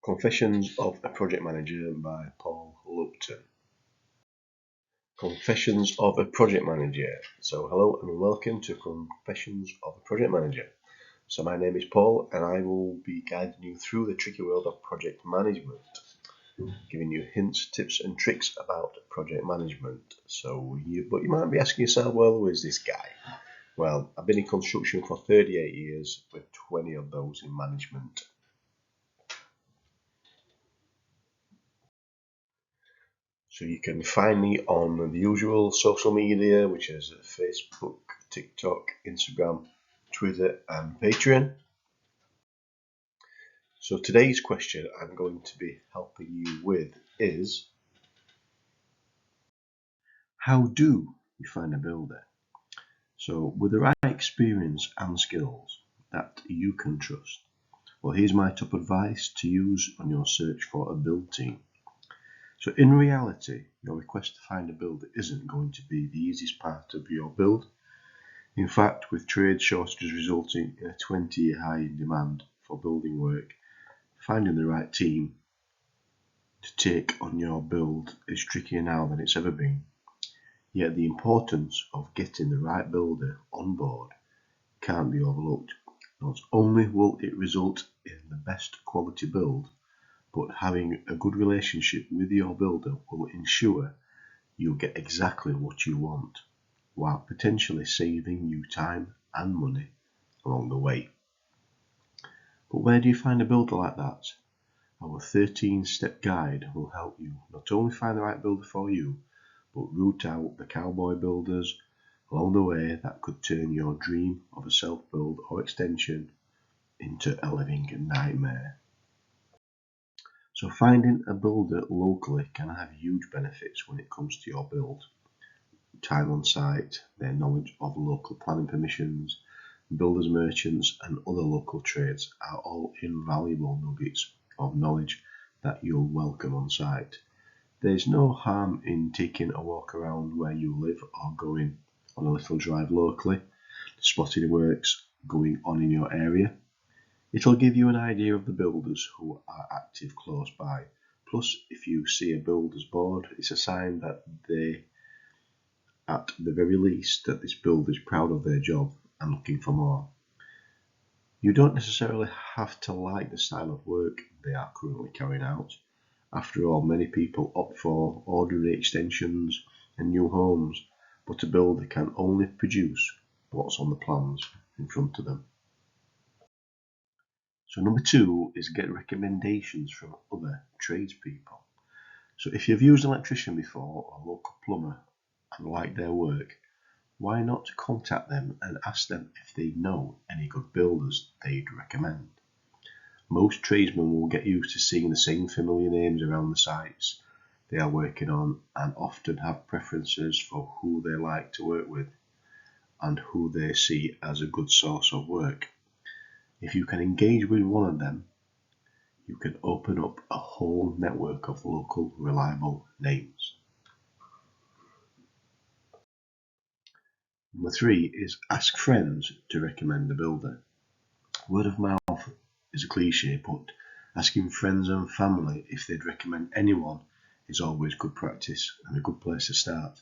Confessions of a Project Manager by Paul Lupton. Confessions of a Project Manager. So hello and welcome to Confessions of a Project Manager. So my name is Paul and I will be guiding you through the tricky world of project management, giving you hints, tips and tricks about project management. But you might be asking yourself, well, who is this guy? Well, I've been in construction for 38 years with 20 of those in management. So you can find me on the usual social media, which is Facebook, TikTok, Instagram, Twitter and Patreon. So today's question I'm going to be helping you with is, how do you find a builder? So with the right experience and skills that you can trust. Well, here's my top advice to use on your search for a build team. So in reality, your request to find a builder isn't going to be the easiest part of your build. In fact, with trade shortages resulting in a 20-year high in demand for building work, finding the right team to take on your build is trickier now than it's ever been. Yet the importance of getting the right builder on board can't be overlooked. Not only will it result in the best quality build, but having a good relationship with your builder will ensure you'll get exactly what you want, while potentially saving you time and money along the way. But where do you find a builder like that? Our 13-step guide will help you not only find the right builder for you, but root out the cowboy builders along the way that could turn your dream of a self-build or extension into a living nightmare. So finding a builder locally can have huge benefits when it comes to your build. Time on site, their knowledge of local planning permissions, builders merchants and other local trades are all invaluable nuggets of knowledge that you'll welcome on site. There's no harm in taking a walk around where you live or going on a little drive locally, spotting works going on in your area. It'll give you an idea of the builders who are active close by. Plus, if you see a builder's board, it's a sign that they, at the very least, that this builder is proud of their job and looking for more. You don't necessarily have to like the style of work they are currently carrying out. After all, many people opt for ordinary extensions and new homes, but a builder can only produce what's on the plans in front of them. So number 2 is get recommendations from other tradespeople. So if you've used an electrician before or a local plumber and like their work, why not contact them and ask them if they know any good builders they'd recommend. Most tradesmen will get used to seeing the same familiar names around the sites they are working on and often have preferences for who they like to work with and who they see as a good source of work. If you can engage with one of them, you can open up a whole network of local reliable names. Number 3 is ask friends to recommend a builder. Word of mouth is a cliche, but asking friends and family if they'd recommend anyone is always good practice and a good place to start.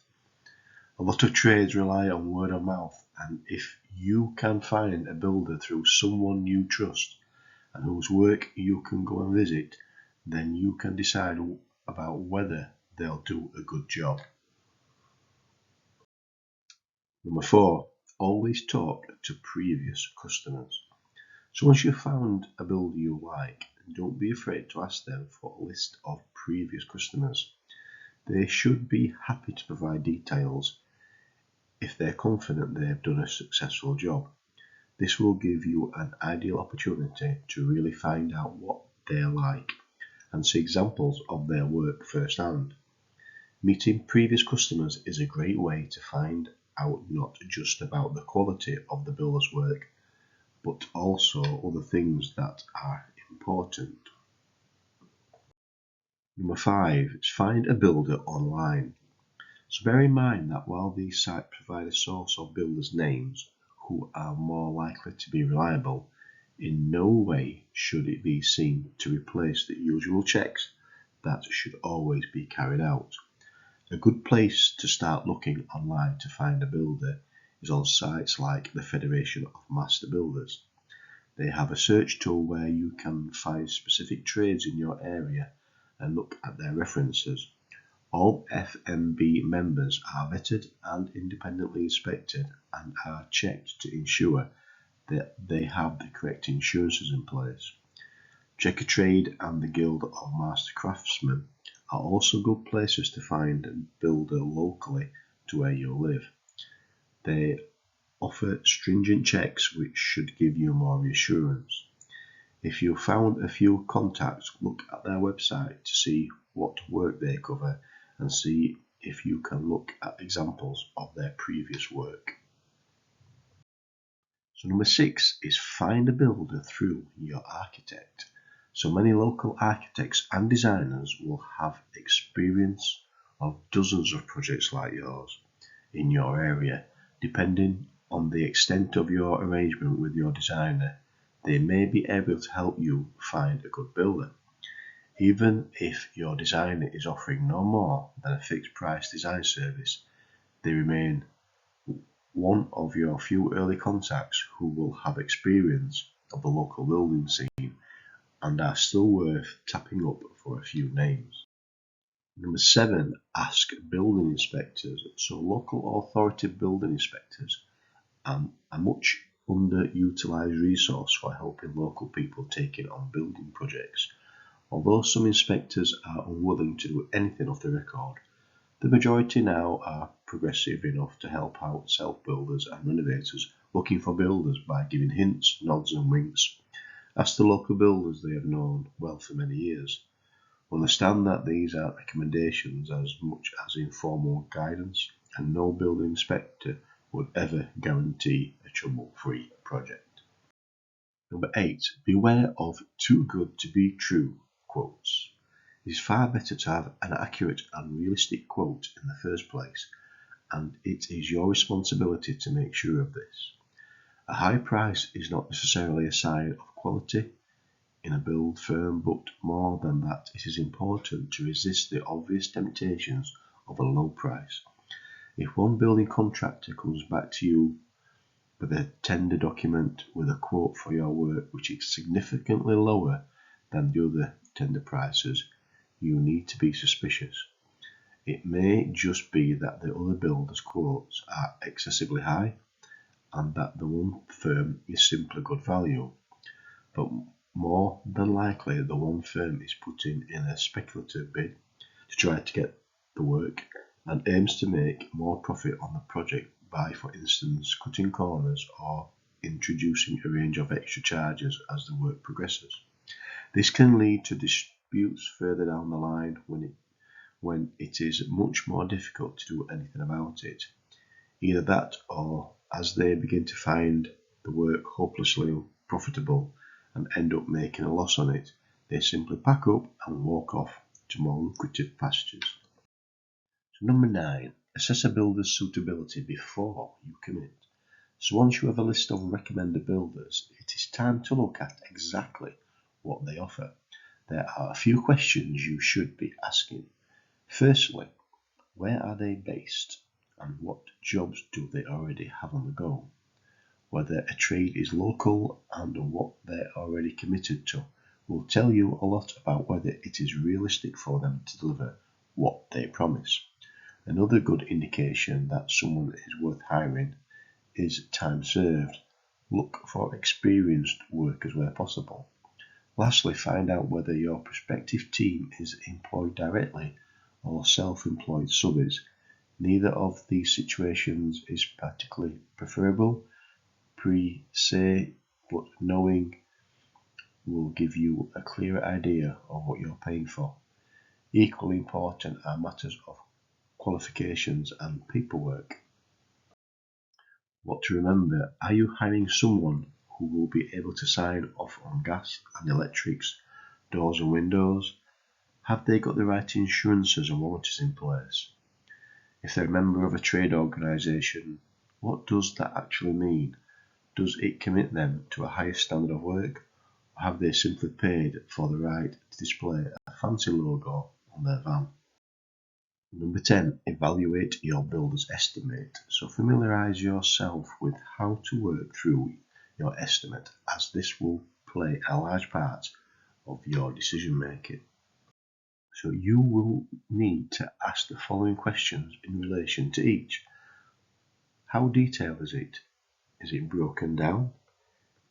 A lot of trades rely on word of mouth, and if you can find a builder through someone you trust and whose work you can go and visit, then you can decide about whether they'll do a good job. Number 4, always talk to previous customers. So once you've found a builder you like, don't be afraid to ask them for a list of previous customers. They should be happy to provide details if they're confident they have done a successful job. This will give you an ideal opportunity to really find out what they're like and see examples of their work firsthand. Meeting previous customers is a great way to find out not just about the quality of the builder's work, but also other things that are important. Number 5 is find a builder online. So bear in mind that while these sites provide a source of builders' names who are more likely to be reliable, In no way should it be seen to replace the usual checks that should always be carried out. A good place to start looking online to find a builder is on sites like the Federation of Master Builders. They have a search tool where you can find specific trades in your area and look at their references. All FMB members are vetted and independently inspected and are checked to ensure that they have the correct insurances in place. Checkatrade and the Guild of Master Craftsmen are also good places to find a builder locally to where you live. They offer stringent checks which should give you more reassurance. If you found a few contacts, look at their website to see what work they cover and see if you can look at examples of their previous work. So number 6 is find a builder through your architect. So many local architects and designers will have experience of dozens of projects like yours in your area. Depending on the extent of your arrangement with your designer, they may be able to help you find a good builder. Even if your designer is offering no more than a fixed price design service, they remain one of your few early contacts who will have experience of the local building scene and are still worth tapping up for a few names. Number 7, ask building inspectors. So local authority building inspectors are a much underutilised resource for helping local people taking on building projects. Although some inspectors are unwilling to do anything off the record, the majority now are progressive enough to help out self-builders and renovators looking for builders by giving hints, nods and winks. Ask the local builders they have known well for many years. Understand that these are recommendations as much as informal guidance, and no building inspector would ever guarantee a trouble-free project. Number 8, beware of too good to be true quotes. It is far better to have an accurate and realistic quote in the first place, and it is your responsibility to make sure of this. A high price is not necessarily a sign of quality in a build firm, but more than that, it is important to resist the obvious temptations of a low price. If one building contractor comes back to you with a tender document with a quote for your work which is significantly lower than the other tender prices, you need to be suspicious. It may just be that the other builders' quotes are excessively high and that the one firm is simply good value, but more than likely the one firm is putting in a speculative bid to try to get the work and aims to make more profit on the project by, for instance, cutting corners or introducing a range of extra charges as the work progresses. This can lead to disputes further down the line when it is much more difficult to do anything about it. Either that, or as they begin to find the work hopelessly profitable and end up making a loss on it, they simply pack up and walk off to more lucrative pastures. So number 9, assess a builder's suitability before you commit. So once you have a list of recommended builders, it is time to look at exactly what they offer. There are a few questions you should be asking. Firstly, where are they based and what jobs do they already have on the go? Whether a trade is local and what they're already committed to will tell you a lot about whether it is realistic for them to deliver what they promise. Another good indication that someone is worth hiring is time served. Look for experienced workers where possible. Lastly, find out whether your prospective team is employed directly or self-employed subbies. Neither of these situations is particularly preferable per se, but knowing will give you a clearer idea of what you're paying for. Equally important are matters of qualifications and paperwork. What to remember: are you hiring someone who will be able to sign off on gas and electrics, doors and windows? Have they got the right insurances and warranties in place? If they're a member of a trade organisation, what does that actually mean? Does it commit them to a higher standard of work, or have they simply paid for the right to display a fancy logo on their van? Number 10, evaluate your builder's estimate. So familiarise yourself with how to work through your estimate, as this will play a large part of your decision making. So you will need to ask the following questions in relation to each. How detailed is it? Is it broken down?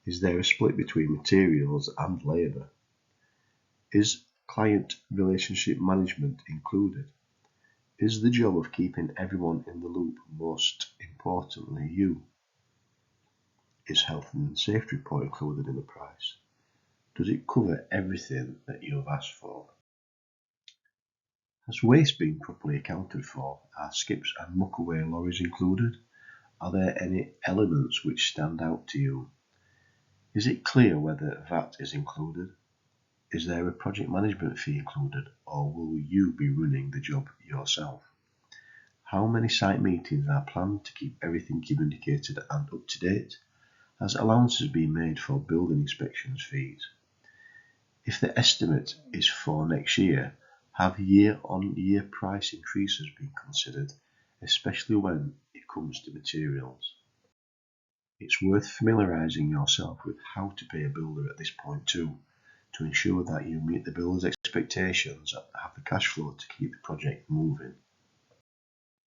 Is there a split between materials and labour? Is client relationship management included? Is the job of keeping everyone in the loop, most importantly you? Is health and safety report included in the price? Does it cover everything that you have asked for? Has waste been properly accounted for? Are skips and muck-away lorries included? Are there any elements which stand out to you? Is it clear whether VAT is included? Is there a project management fee included, or will you be running the job yourself? How many site meetings are planned to keep everything communicated and up to date? Has allowances been made for building inspections fees? If the estimate is for next year, have year-on-year price increases been considered, especially when it comes to materials? It's worth familiarising yourself with how to pay a builder at this point too, to ensure that you meet the builder's expectations and have the cash flow to keep the project moving.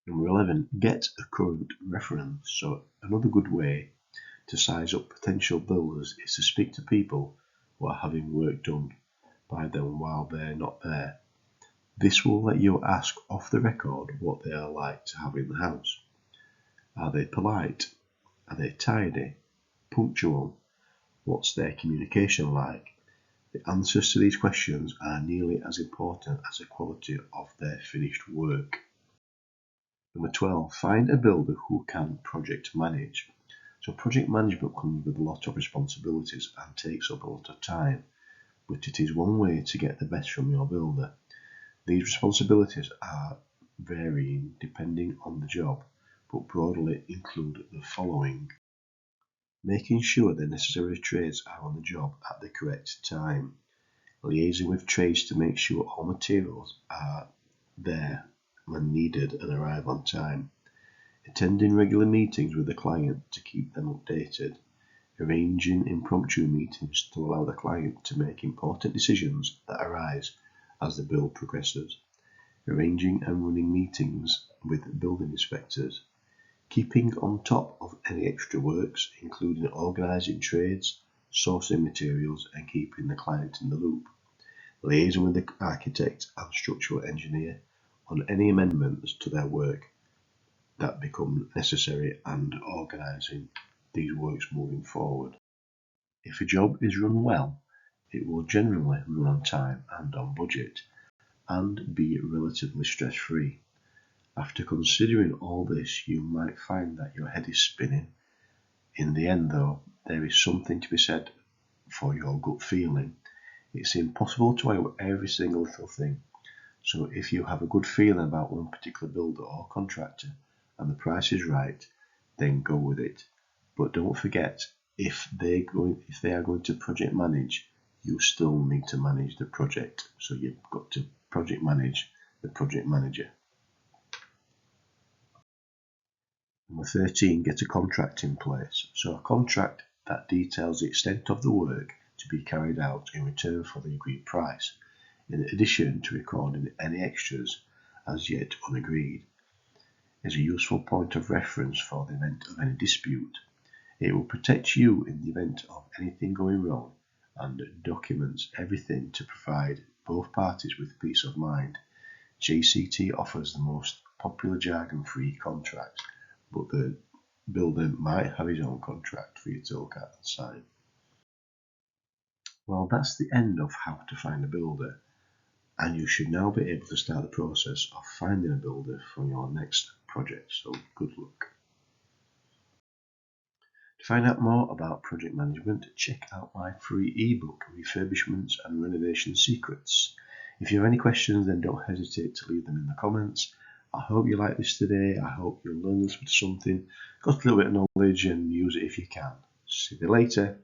Number 11, get a current reference. So another good way to size up potential builders is to speak to people who are having work done by them while they're not there. This will let you ask off the record what they are like to have in the house. Are they polite? Are they tidy? Punctual? What's their communication like? The answers to these questions are nearly as important as the quality of their finished work. Number 12, find a builder who can project manage. So project management comes with a lot of responsibilities and takes up a lot of time, but it is one way to get the best from your builder. These responsibilities are varying depending on the job, but broadly include the following. Making sure the necessary trades are on the job at the correct time. Liaising with trades to make sure all materials are there when needed and arrive on time. Attending regular meetings with the client to keep them updated. Arranging impromptu meetings to allow the client to make important decisions that arise as the build progresses. Arranging and running meetings with building inspectors. Keeping on top of any extra works, including organising trades, sourcing materials and keeping the client in the loop. Liaising with the architect and structural engineer on any amendments to their work that become necessary and organising these works moving forward. If a job is run well, it will generally run on time and on budget and be relatively stress-free. After considering all this, you might find that your head is spinning. In the end though, there is something to be said for your gut feeling. It's impossible to know every single little thing, so if you have a good feeling about one particular builder or contractor and the price is right, then go with it. But don't forget, if they are going to project manage, you still need to manage the project. So you've got to project manage the project manager. Number 13, get a contract in place. So a contract that details the extent of the work to be carried out in return for the agreed price, in addition to recording any extras as yet unagreed, is a useful point of reference for the event of any dispute. It will protect you in the event of anything going wrong and documents everything to provide both parties with peace of mind. JCT offers the most popular jargon-free contracts, but the builder might have his own contract for you to look at and sign. Well, that's the end of how to find a builder, and you should now be able to start the process of finding a builder for your next project, so good luck. To find out more about project management, check out my free ebook, Refurbishments and Renovation Secrets. If you have any questions, then don't hesitate to leave them in the comments. I hope you like this today. I hope you'll learn something, got a little bit of knowledge, and use it if you can. See you later.